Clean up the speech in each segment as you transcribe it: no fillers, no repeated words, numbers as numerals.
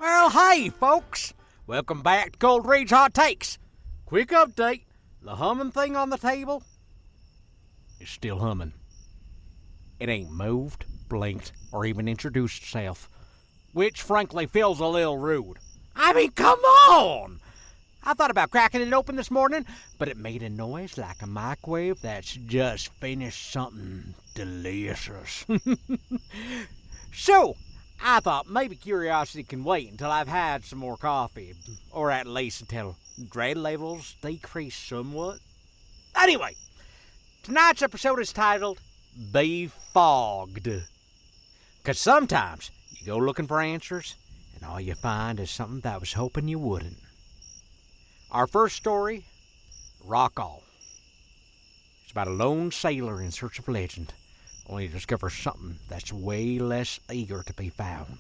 Well, hey, folks. Welcome back to Cold Rage Hot Takes. Quick update. The humming thing on the table is still humming. It ain't moved, blinked, or even introduced itself, which frankly feels a little rude. I mean, come on! I thought about cracking it open this morning, but it made a noise like a microwave that's just finished something delicious. So, I thought maybe curiosity can wait until I've had some more coffee, or at least until dread levels decrease somewhat. Anyway, tonight's episode is titled Befogged. Because sometimes you go looking for answers, and all you find is something that was hoping you wouldn't. Our first story, Rock All. It's about a lone sailor in search of legend, only to discover something that's way less eager to be found.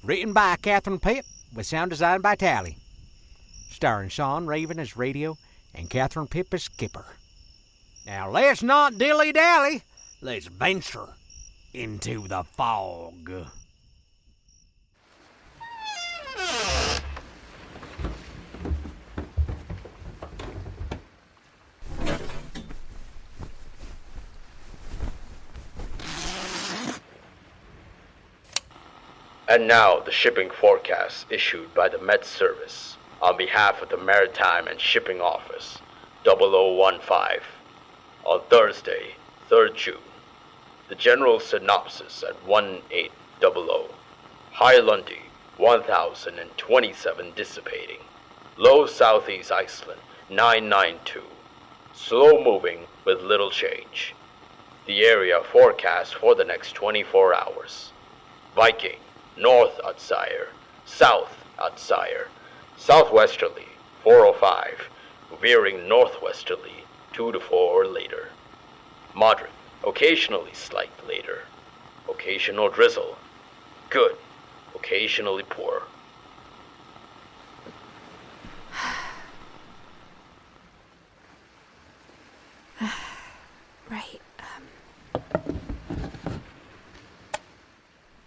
Written by Catherine Pitt, with sound design by Tally. Starring Sean Raven as radio and Catherine Pitt as skipper. Now let's not dilly-dally, let's venture into the fog. And now the shipping forecast issued by the Met Service on behalf of the Maritime and Shipping Office, 0015, on Thursday, 3rd June. The general synopsis at 1800. High Lundy, 1027 dissipating. Low Southeast Iceland, 992. Slow moving with little change. The area forecast for the next 24 hours. Viking, north at Sire, south at Sire, southwesterly 405, veering northwesterly 2 to 4 later. Moderate, occasionally slight later. Occasional drizzle. Good, occasionally poor. Right.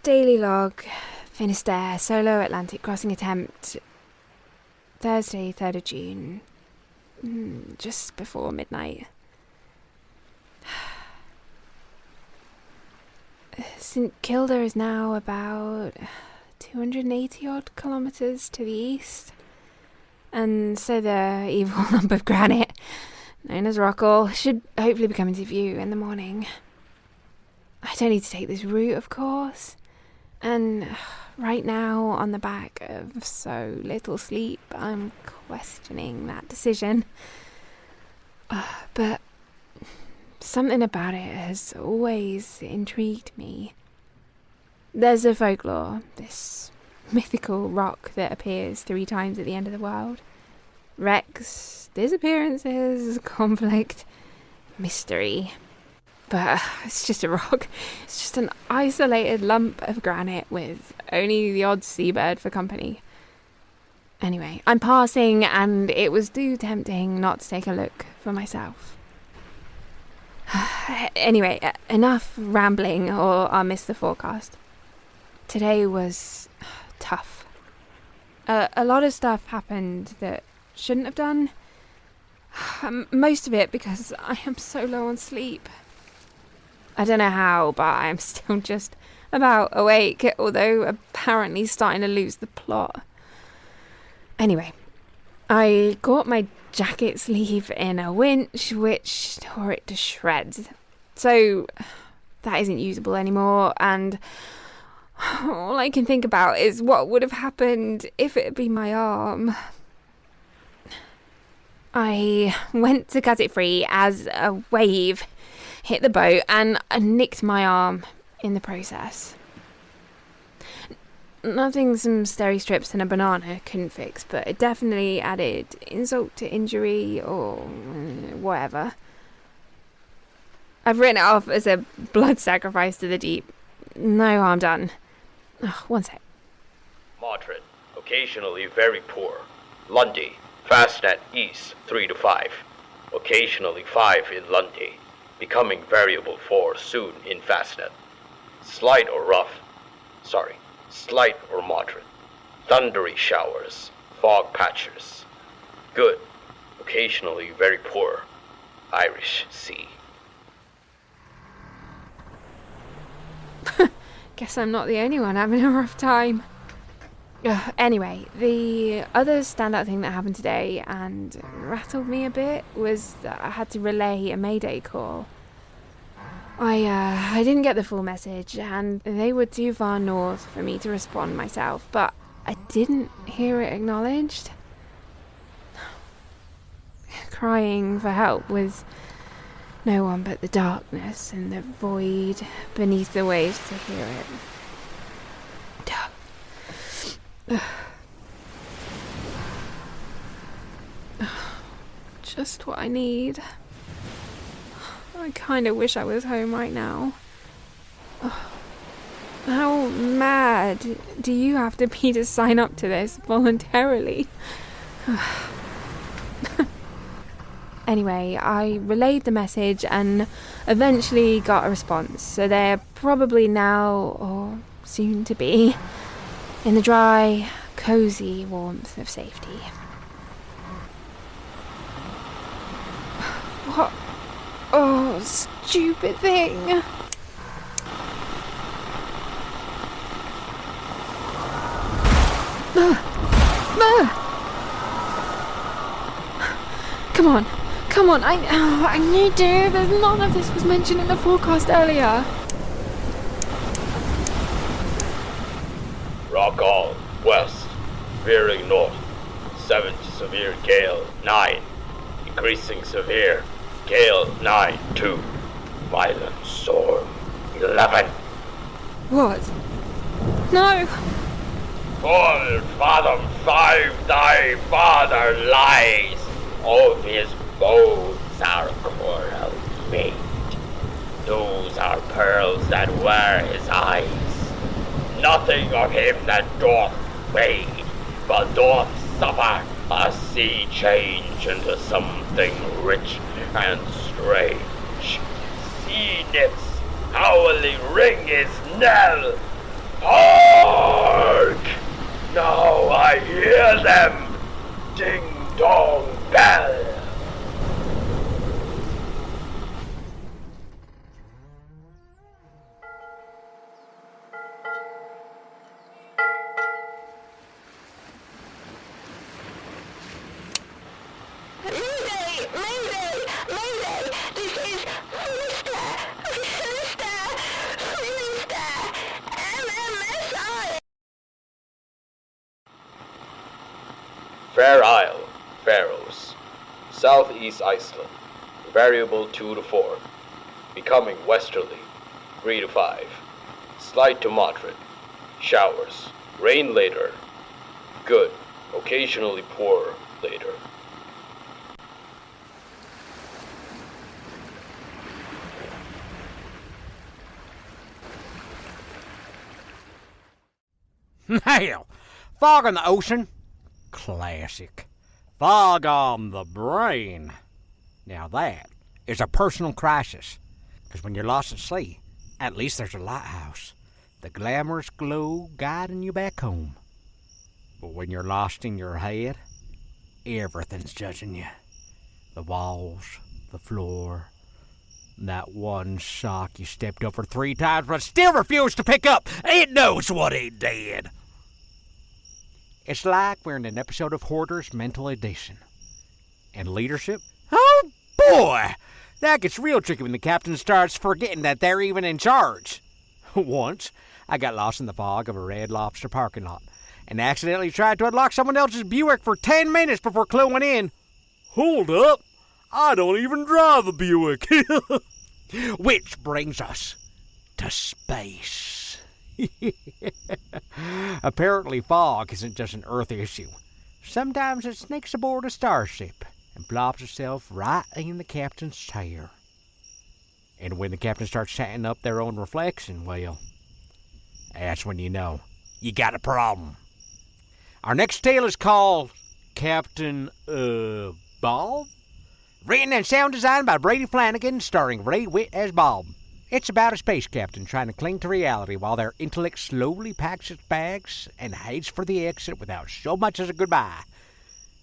Daily log, Finisterre, solo Atlantic crossing attempt, Thursday, 3rd of June, just before midnight. St Kilda is now about 280 odd kilometres to the east, and so the evil lump of granite, known as Rockall, should hopefully be coming to view in the morning. I don't need to take this route, of course. And right now, on the back of so little sleep, I'm questioning that decision. But something about it has always intrigued me. There's a folklore, this mythical rock that appears 3 times at the end of the world. Wrecks, disappearances, conflict, mystery. But it's just a rock. It's just an isolated lump of granite with only the odd seabird for company. Anyway, I'm passing, and it was too tempting not to take a look for myself. Anyway, enough rambling or I'll miss the forecast. Today was tough. A lot of stuff happened that shouldn't have done. Most of it because I am so low on sleep. I don't know how, but I'm still just about awake, although apparently starting to lose the plot. Anyway, I caught my jacket sleeve in a winch, which tore it to shreds. So that isn't usable anymore, and all I can think about is what would have happened if it had been my arm. I went to cut it free as a wave hit the boat, and I nicked my arm in the process. Nothing some steri strips and a banana couldn't fix, but it definitely added insult to injury or whatever. I've written it off as a blood sacrifice to the deep. No harm done. Oh, one sec. Moderate, occasionally very poor. Lundy, fastnet east 3 to 5. Occasionally 5 in Lundy. Becoming variable 4 soon in fastnet. Slight or moderate. thundery showers, fog patches. Good, occasionally very poor. Irish Sea. Guess I'm not the only one having a rough time. Anyway, the other standout thing that happened today and rattled me a bit was that I had to relay a Mayday call. I didn't get the full message, and they were too far north for me to respond myself, but I didn't hear it acknowledged. Crying for help with no one but the darkness and the void beneath the waves to hear it. Just what I need. I kind of wish I was home right now. How mad do you have to be to sign up to this voluntarily? Anyway, I relayed the message and eventually got a response, so they're probably now, or soon to be, in the dry, cosy warmth of safety. What? Oh, stupid thing. Come on, I need to. There's none of this was mentioned in the forecast earlier. Rock on, west, veering north. 7 severe gale, 9. Increasing severe, gale 9, 2. Violent storm, 11. What? No! Full fathom 5, thy father lies. Of his bones are coral made. Those are pearls that were his eyes. Nothing of him that doth fade, but doth suffer a sea change into something rich and strange. Sea nymphs howling ring his knell. Hark! Now I hear them. Ding dong bell. Fair Isle, Faroes, Southeast Iceland, variable 2 to 4, becoming westerly 3 to 5, slight to moderate, showers, rain later, good, occasionally poor later. Hell, fog on the ocean? Classic. Fog on the brain. Now that is a personal crisis. Because when you're lost at sea, at least there's a lighthouse. The glamorous glow guiding you back home. But when you're lost in your head, everything's judging you. The walls, the floor, that one sock you stepped over 3 times but still refused to pick up. It knows what it did. It's like we're in an episode of Hoarder's Mental Edition. And leadership? Oh boy! That gets real tricky when the captain starts forgetting that they're even in charge. Once, I got lost in the fog of a Red Lobster parking lot and accidentally tried to unlock someone else's Buick for 10 minutes before cluing in. Hold up! I don't even drive a Buick! Which brings us to space. Apparently fog isn't just an Earth issue. Sometimes it sneaks aboard a starship and plops itself right in the captain's chair. And when the captain starts chatting up their own reflection, well, that's when you know you got a problem. Our next tale is called Captain, Bob? Written and sound designed by Brady Flanagan, starring Ray Witt as Bob. It's about a space captain trying to cling to reality while their intellect slowly packs its bags and heads for the exit without so much as a goodbye.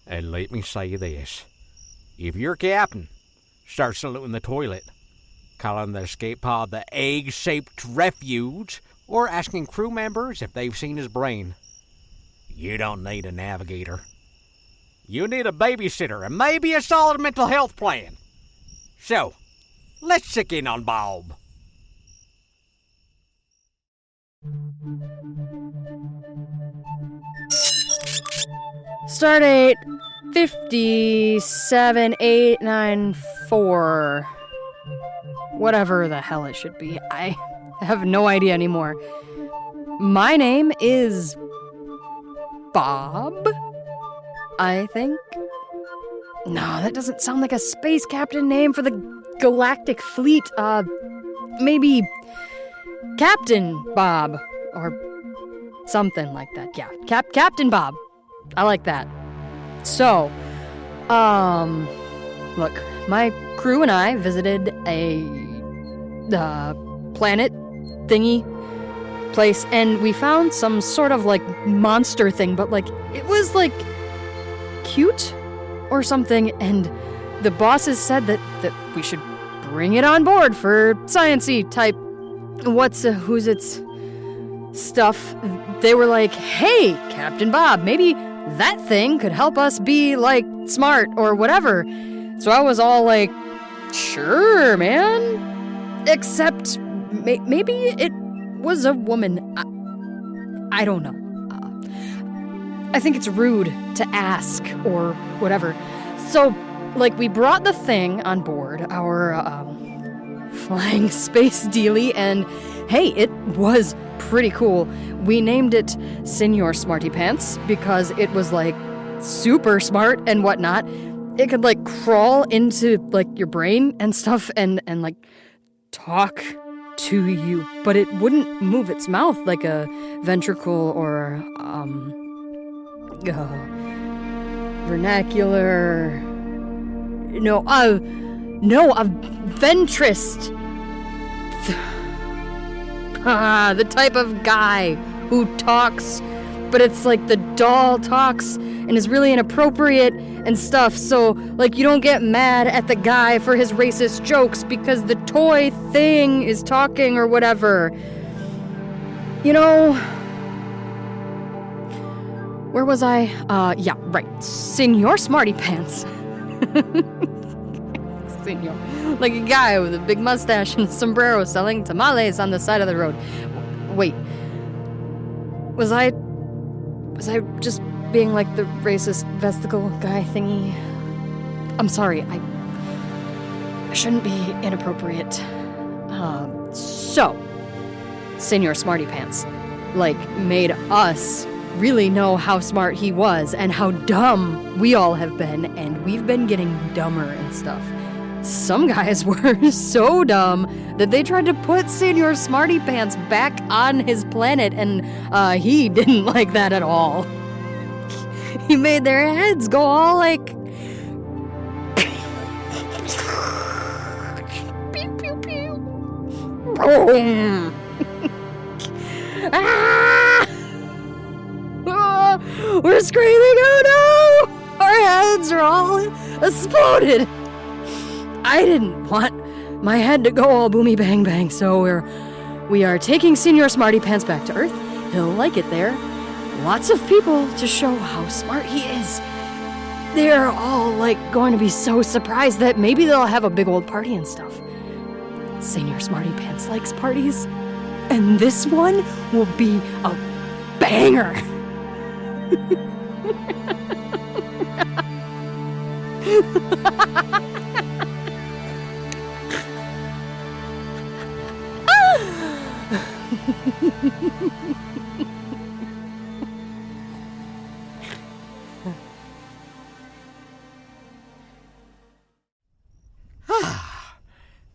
And let me say this. If your captain starts saluting the toilet, calling the escape pod the egg-shaped refuge, or asking crew members if they've seen his brain, you don't need a navigator. You need a babysitter and maybe a solid mental health plan. So, let's check in on Bob. Stardate 57894. Whatever the hell it should be. I have no idea anymore. My name is Bob, I think. No, that doesn't sound like a space captain name for the galactic fleet. Maybe Captain Bob or something like that. Yeah, Captain Bob. I like that. So, look, my crew and I visited a planet thingy place, and we found some sort of like monster thing, but like it was like cute or something, and the bosses said that we should bring it on board for science-y type who's its stuff. They were like, hey, Captain Bob, maybe that thing could help us be like smart or whatever. So I was all like, sure, man. Except maybe it was a woman. I don't know. I think it's rude to ask or whatever. So, like, we brought the thing on board, our flying space dealie, and hey, it was pretty cool. We named it Senor Smarty Pants because it was like super smart and whatnot. It could like crawl into like your brain and stuff and like talk to you, but it wouldn't move its mouth like a ventricle or vernacular. No, a ventrist. The type of guy who talks, but it's like the doll talks and is really inappropriate and stuff, so like you don't get mad at the guy for his racist jokes because the toy thing is talking or whatever. You know, where was I? Yeah, right. Senor Smarty Pants. Senor. Like a guy with a big mustache and a sombrero selling tamales on the side of the road. Wait. Was I just being like the racist vesticle guy thingy? I'm sorry, I shouldn't be inappropriate. So, Senor Smarty Pants, like, made us really know how smart he was and how dumb we all have been, and we've been getting dumber and stuff. Some guys were so dumb that they tried to put Senor Smarty Pants back on his planet, and he didn't like that at all. He made their heads go all like... pew, pew, pew. Boom. Ah! Oh, we're screaming, oh no! Our heads are all exploded. I didn't want my head to go all boomy bang bang, so we are taking Senor Smarty Pants back to Earth. He'll like it there. Lots of people to show how smart he is. They're all like going to be so surprised that maybe they'll have a big old party and stuff. Senor Smarty Pants likes parties, and this one will be a banger.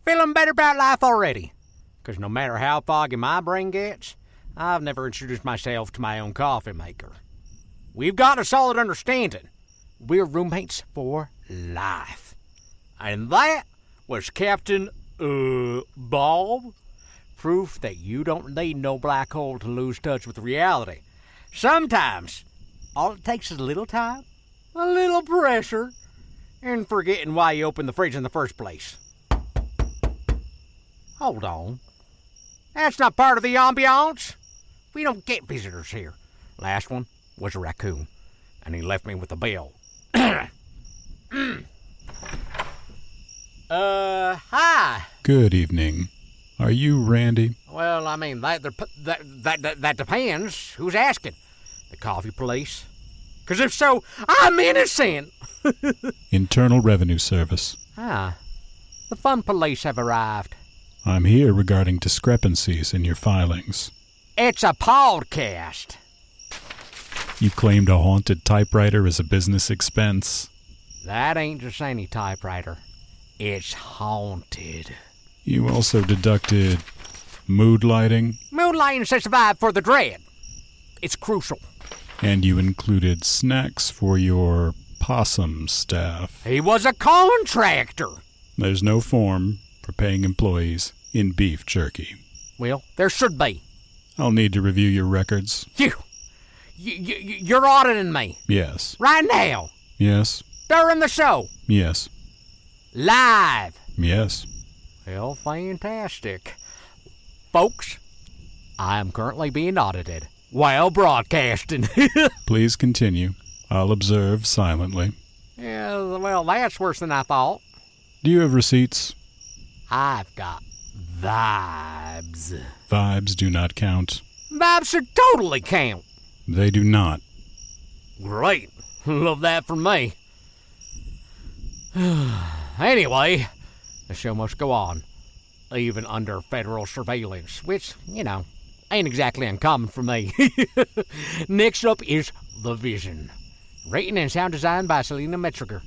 Feeling better about life already. Because no matter how foggy my brain gets, I've never introduced myself to my own coffee maker. We've got a solid understanding. We're roommates for life. And that was Captain, Bob? Proof that you don't need no black hole to lose touch with reality. Sometimes, all it takes is a little time, a little pressure, and forgetting why you opened the fridge in the first place. Hold on. That's not part of the ambiance. We don't get visitors here. Last one was a raccoon, and he left me with a bill. Hi. Good evening. Are you Randy? Well, I mean, that depends. Who's asking? The coffee police? Because if so, I'm innocent. Internal Revenue Service. Ah, the fun police have arrived. I'm here regarding discrepancies in your filings. It's a podcast. You claimed a haunted typewriter as a business expense. That ain't just any typewriter. It's haunted. You also deducted mood lighting. Mood lighting sets a vibe for the dread. It's crucial. And you included snacks for your possum staff. He was a contractor. There's no form for paying employees in beef jerky. Well, there should be. I'll need to review your records. You're auditing me. Yes. Right now. Yes. During the show. Yes. Live. Yes. Well, fantastic. Folks, I am currently being audited while broadcasting. Please continue. I'll observe silently. Yeah, well, that's worse than I thought. Do you have receipts? I've got vibes. Vibes do not count. Vibes should totally count. They do not. Great. Love that from me. Anyway, the show must go on, even under federal surveillance, which, ain't exactly uncommon for me. Next up is The Vision. Written and sound designed by Salena Metreger.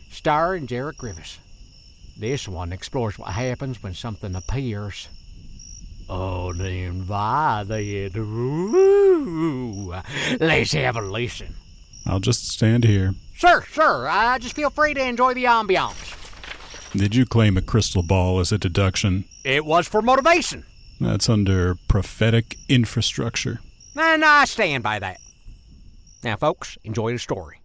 Starring Jarrett Griffiths. This one explores what happens when something appears. Uninvited. Ooh. Let's have a listen. I'll just stand here. Sure. Just feel free to enjoy the ambiance. Did you claim a crystal ball as a deduction? It was for motivation. That's under prophetic infrastructure. And I stand by that. Now, folks, enjoy the story.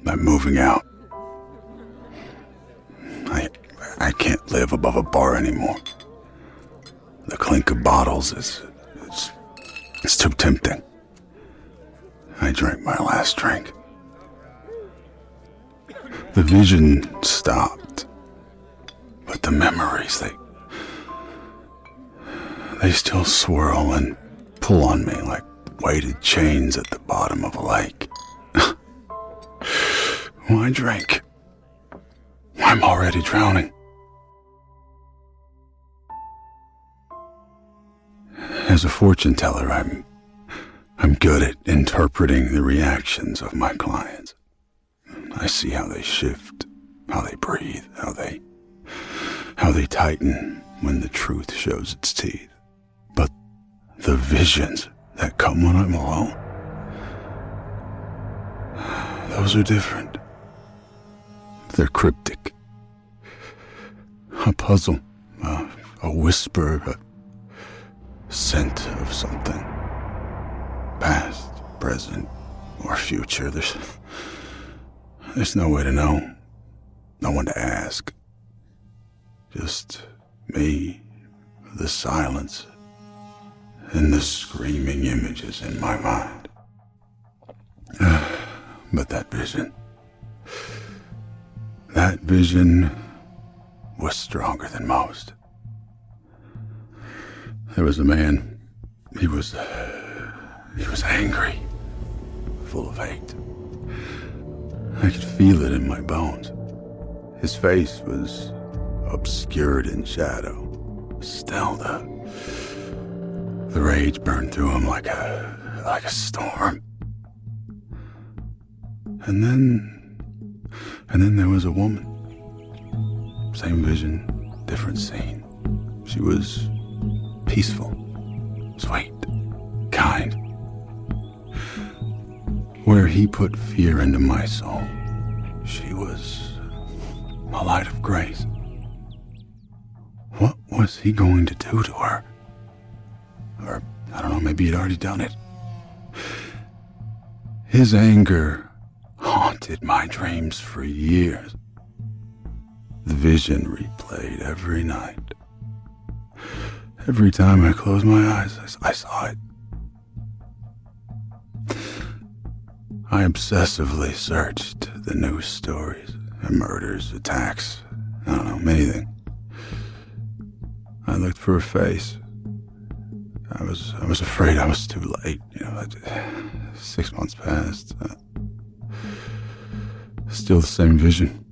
I'm moving out. I can't live above a bar anymore. The clink of bottles it's too tempting. I drank my last drink. The vision stopped, but the memories, they still swirl and pull on me like weighted chains at the bottom of a lake. Why drink? I'm already drowning. As a fortune teller, I'm good at interpreting the reactions of my clients. I see how they shift, how they breathe, how they tighten when the truth shows its teeth. But the visions that come when I'm alone, those are different. They're cryptic. A puzzle, a whisper, a scent of something. Past, present, or future. There's no way to know. No one to ask. Just me, the silence, and the screaming images in my mind. But that vision was stronger than most. There was a man. He was angry, full of hate. I could feel it in my bones. His face was obscured in shadow. Still, the rage burned through him like a storm. And then And then there was a woman. Same vision, different scene. She was peaceful, sweet, kind. Where he put fear into my soul, she was a light of grace. What was he going to do to her? Or, I don't know, maybe he'd already done it. His anger haunted my dreams for years. The vision replayed every night. Every time I closed my eyes, I saw it. I obsessively searched the news stories, murders, attacks, I don't know, anything. I looked for a face. I was afraid I was too late. 6 months passed. Still the same vision.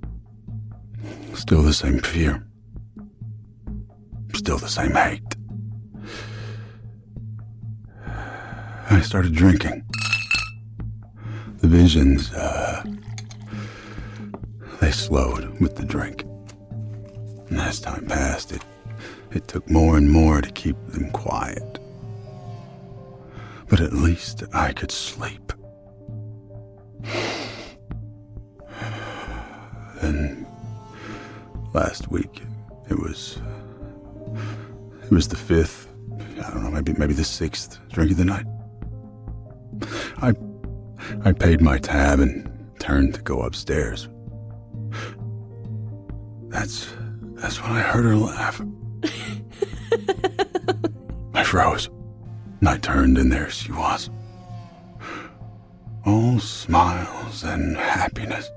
Still the same fear. Still the same hate. I started drinking. The visions, they slowed with the drink. And as time passed, it took more and more to keep them quiet. But at least I could sleep. Then, last week, it was the 5th, I don't know, maybe the 6th drink of the night. I paid my tab and turned to go upstairs. That's when I heard her laugh. I froze. I turned and there she was. All smiles and happiness.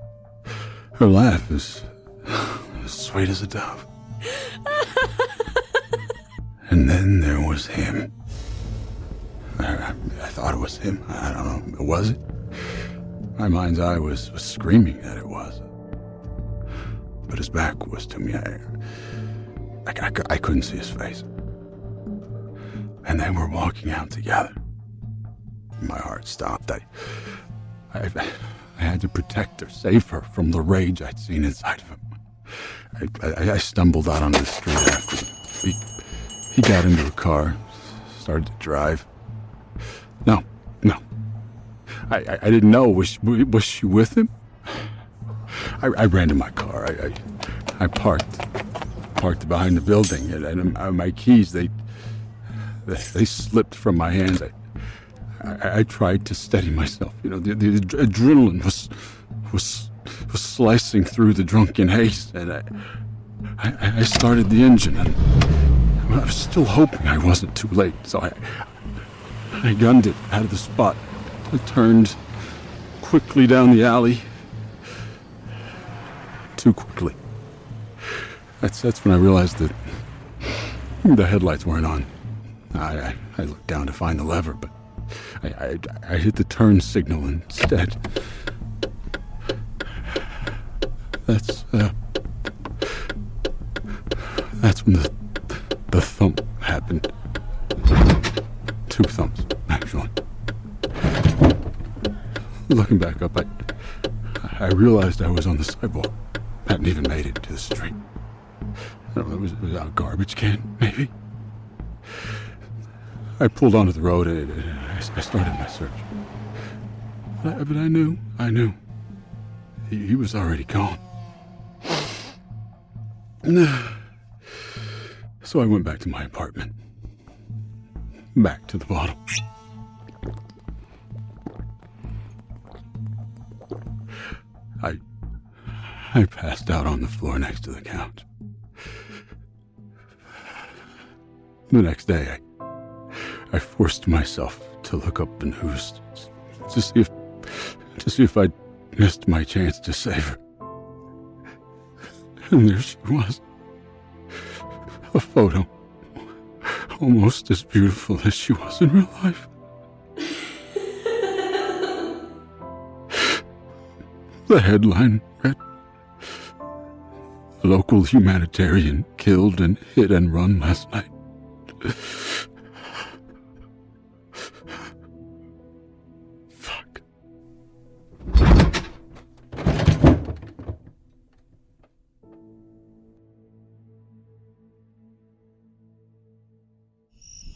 Her laugh is as sweet as a dove. And then there was him. I thought it was him. I don't know. Was it? My mind's eye was screaming that it was. But his back was to me. I couldn't see his face. And they were walking out together. My heart stopped. I had to protect her, save her from the rage I'd seen inside of him. I stumbled out onto the street after him. He got into a car, started to drive. No. I didn't know. Was she with him? I ran to my car. I parked behind the building, and my keys, they slipped from my hands. I tried to steady myself. The adrenaline was slicing through the drunken haste, and I started the engine, and I was still hoping I wasn't too late. So I gunned it out of the spot. I turned quickly down the alley. Too quickly. That's when I realized that the headlights weren't on. I looked down to find the lever, but I hit the turn signal instead. That's when the thump happened. 2 thumps, actually. Looking back up, I realized I was on the sidewalk. Hadn't even made it to the street. I don't know, it was a garbage can, maybe? I pulled onto the road and I started my search. But I knew. He was already gone. So I went back to my apartment. Back to the bottle. I passed out on the floor next to the couch. The next day, I forced myself to look up the news to see if I'd missed my chance to save her. And there she was. A photo. Almost as beautiful as she was in real life. The headline read, "Local humanitarian killed in hit and run last night." Fuck.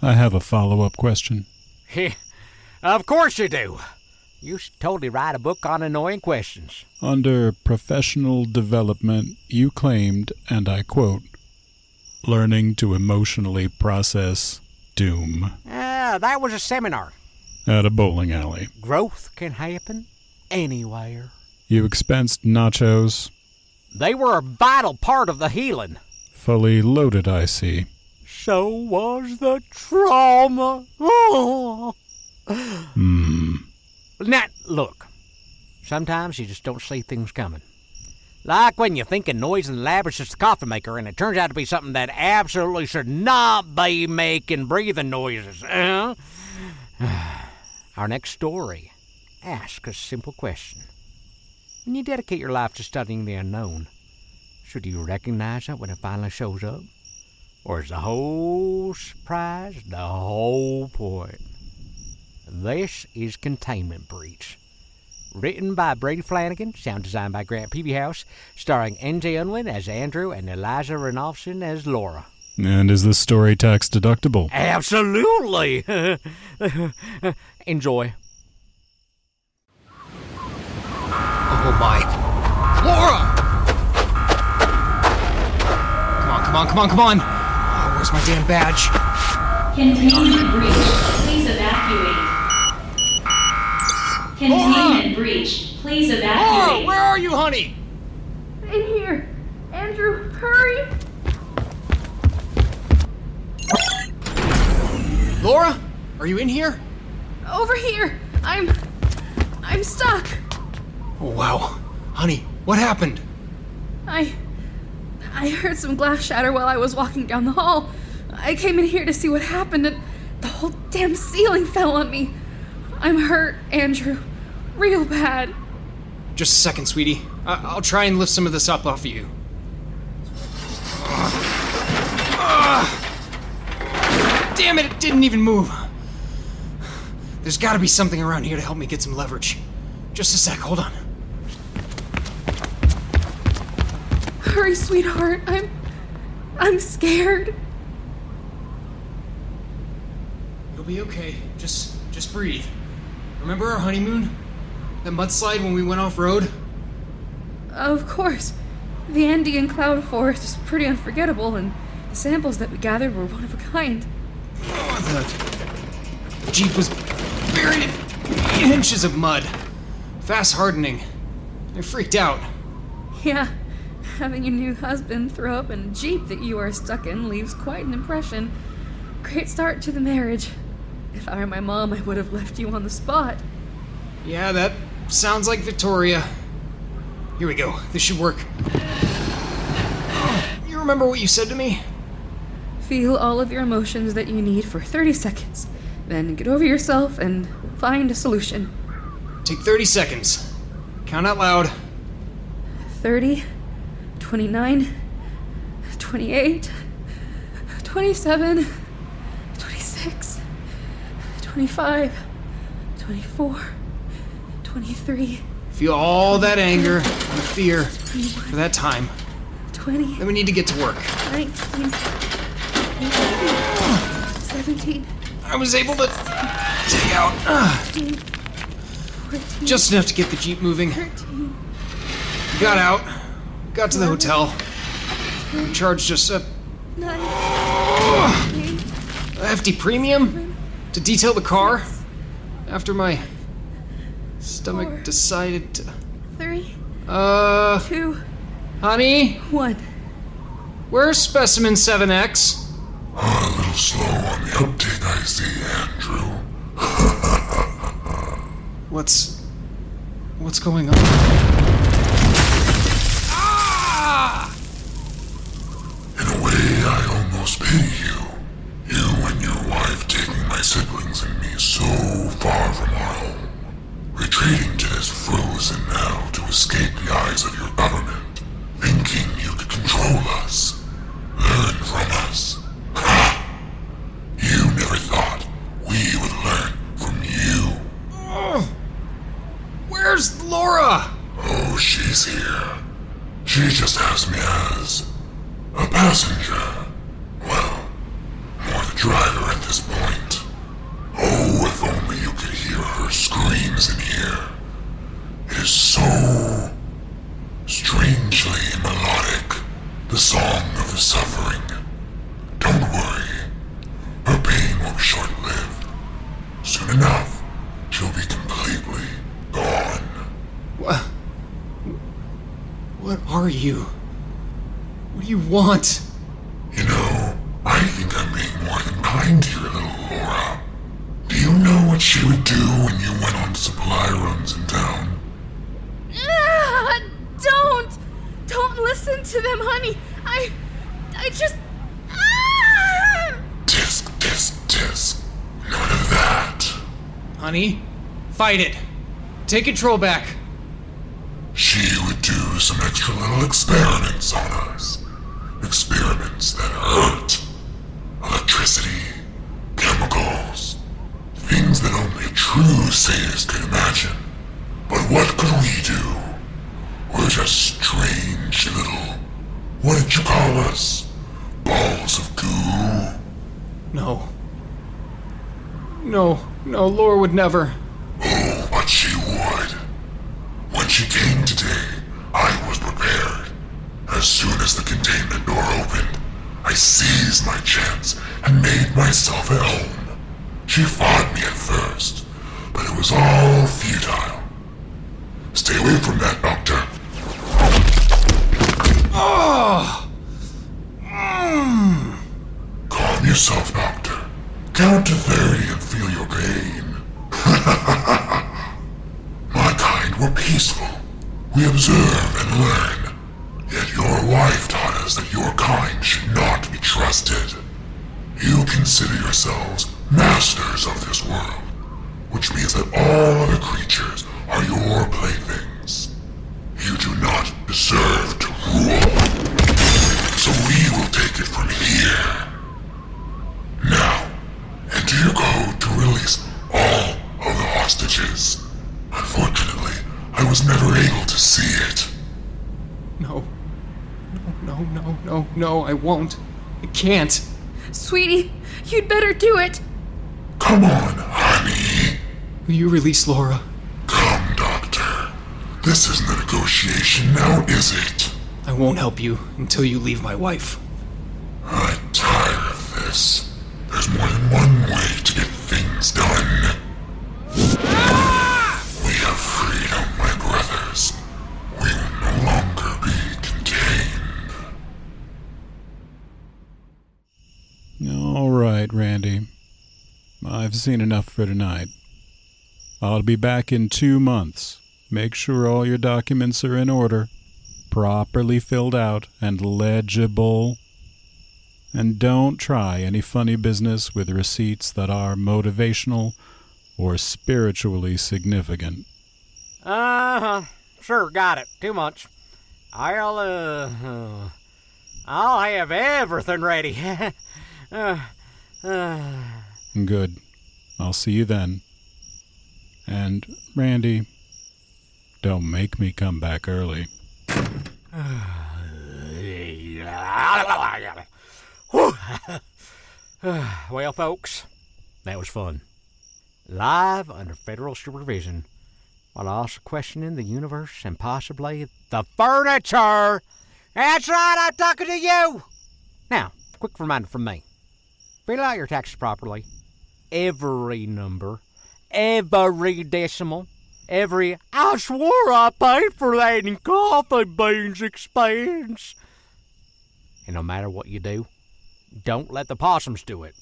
I have a follow-up question. Of course you do. You should totally write a book on annoying questions. Under professional development, you claimed, and I quote, learning to emotionally process doom. That was a seminar. At a bowling alley. Growth can happen anywhere. You expensed nachos. They were a vital part of the healing. Fully loaded, I see. So was the trauma. Now, look. Sometimes you just don't see things coming. Like when you think a noise in the lab is just a coffee maker and it turns out to be something that absolutely should not be making breathing noises. Our next story asks a simple question. When you dedicate your life to studying the unknown, should you recognize it when it finally shows up? Or is the whole surprise the whole point? This is Containment Breach. Written by Brady Flanagan, sound designed by Grant Peavyhouse, starring N.J. Unwin as Andrew and Eliza Renolfson as Laura. And is this story tax deductible? Absolutely! Enjoy. Oh my. Laura! Come on. Oh, where's my damn badge? Containment breach. Please evacuate. Containment breach. Please evacuate. Laura, where are you, honey? In here. Andrew, hurry. Laura? Are you in here? Over here. I'm stuck. Oh, wow. Honey, what happened? I heard some glass shatter while I was walking down the hall. I came in here to see what happened and the whole damn ceiling fell on me. I'm hurt, Andrew. Real bad. Just a second, sweetie. I'll try and lift some of this up off of you. Damn it didn't even move. There's gotta be something around here to help me get some leverage. Just a sec, hold on. Hurry, sweetheart. I'm scared. It'll be okay. Just breathe. Remember our honeymoon? That mudslide when we went off-road? Of course. The Andean cloud forest is pretty unforgettable, and the samples that we gathered were one of a kind. The Jeep was buried in inches of mud. Fast hardening. I freaked out. Yeah, having your new husband throw up in a Jeep that you are stuck in leaves quite an impression. Great start to the marriage. If I were my mom, I would have left you on the spot. Yeah, that sounds like Victoria. Here we go. This should work. You remember what you said to me? Feel all of your emotions that you need for 30 seconds. Then get over yourself and find a solution. Take 30 seconds. Count out loud. 30, 29, 28, 27, 26, 25, 24, 23. Feel all that anger and fear for that time. 20. Then we need to get to work. 19. 18, 17. I was able to take out 14. just enough to get the Jeep moving. 13. Got out. Got to the hotel. Charged us a 9. 8. hefty premium to detail the car after my stomach 4. decided to. 3. 2. Honey, 1. where's specimen 7X? A little slow on the uptake, I see, Andrew. What's going on? Ah! In a way, I almost pity you. You and your wife taking my siblings and me so far from our home. Retreating to this frozen hell to escape the eyes of your government. Thinking you could control us. Learn from us. Ha! You never thought we would learn from you. Where's Laura? Oh, she's here. She just has me as a passenger. Well, more than driver at this point. Oh, if only you could hear her screams in here. It is so strangely melodic, the song of the suffering. Don't worry, her pain will be short-lived. Soon enough, she'll be completely gone. What are you? What do you want? You know, I think I'm being more than kind to your little Laura. Do you know what she would do when you went on supply runs in town? Don't listen to them, honey. I just... Tisk. None of that. Honey, fight it. Take control back. She would do some extra little experiments on us. Experiments that hurt. Electricity, chemicals, things that only a true sadist could imagine. But what could we do? We're just strange little... What did you call us? Balls of goo? No, Laura would never. Oh, but she would. When she came today, I was prepared. As soon as the containment door opened, I seized my chance and made myself at home. She fought me at first, but it was all futile. Stay away from that, Doctor. Calm yourself, Doctor. Count to 30 and feel your pain. My kind were peaceful. We observe and learn. Yet your wife taught us that your kind should not be trusted. You consider yourselves masters of this world, which means that all other creatures are your playthings. You do not deserve to rule. So we will take it from here. Now, enter your code to release all of the hostages. Unfortunately, I was never able to see it. No, I won't. I can't. Sweetie, you'd better do it. Come on, honey. Will you release Laura? Come, Doctor. This isn't a negotiation now, is it? I won't help you until you leave my wife. I'm tired of this. There's more than one way to get things done. We have freedom, my brothers. We will no longer be contained. All right, Randy. I've seen enough for tonight. I'll be back in 2 months. Make sure all your documents are in order, properly filled out, and legible. And don't try any funny business with receipts that are motivational or spiritually significant. Sure, got it. 2 months. I'll have everything ready. Good. I'll see you then. And, Randy, don't make me come back early. Well, folks, that was fun. Live under federal supervision, while also questioning the universe and possibly the furniture. That's right, I'm talking to you. Now, quick reminder from me. Fill out your taxes properly. Every number, every decimal, every I swore I paid for that in coffee beans expense. And no matter what you do, don't let the possums do it.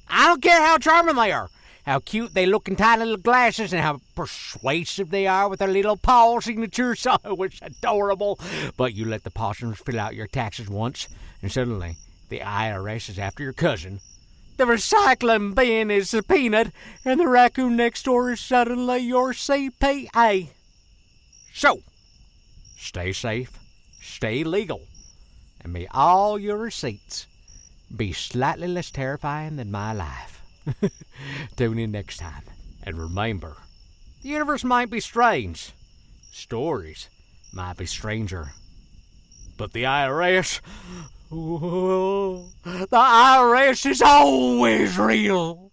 I don't care how charming they are, how cute they look in tiny little glasses, and how persuasive they are with their little paw signatures. Oh, it's adorable. But you let the possums fill out your taxes once, and suddenly the IRS is after your cousin. The recycling bin is a peanut, and the raccoon next door is suddenly your CPA. So, stay safe, stay legal, and may all your receipts be slightly less terrifying than my life. Tune in next time, and remember, the universe might be strange, stories might be stranger, but the IRS, The IRS is always real.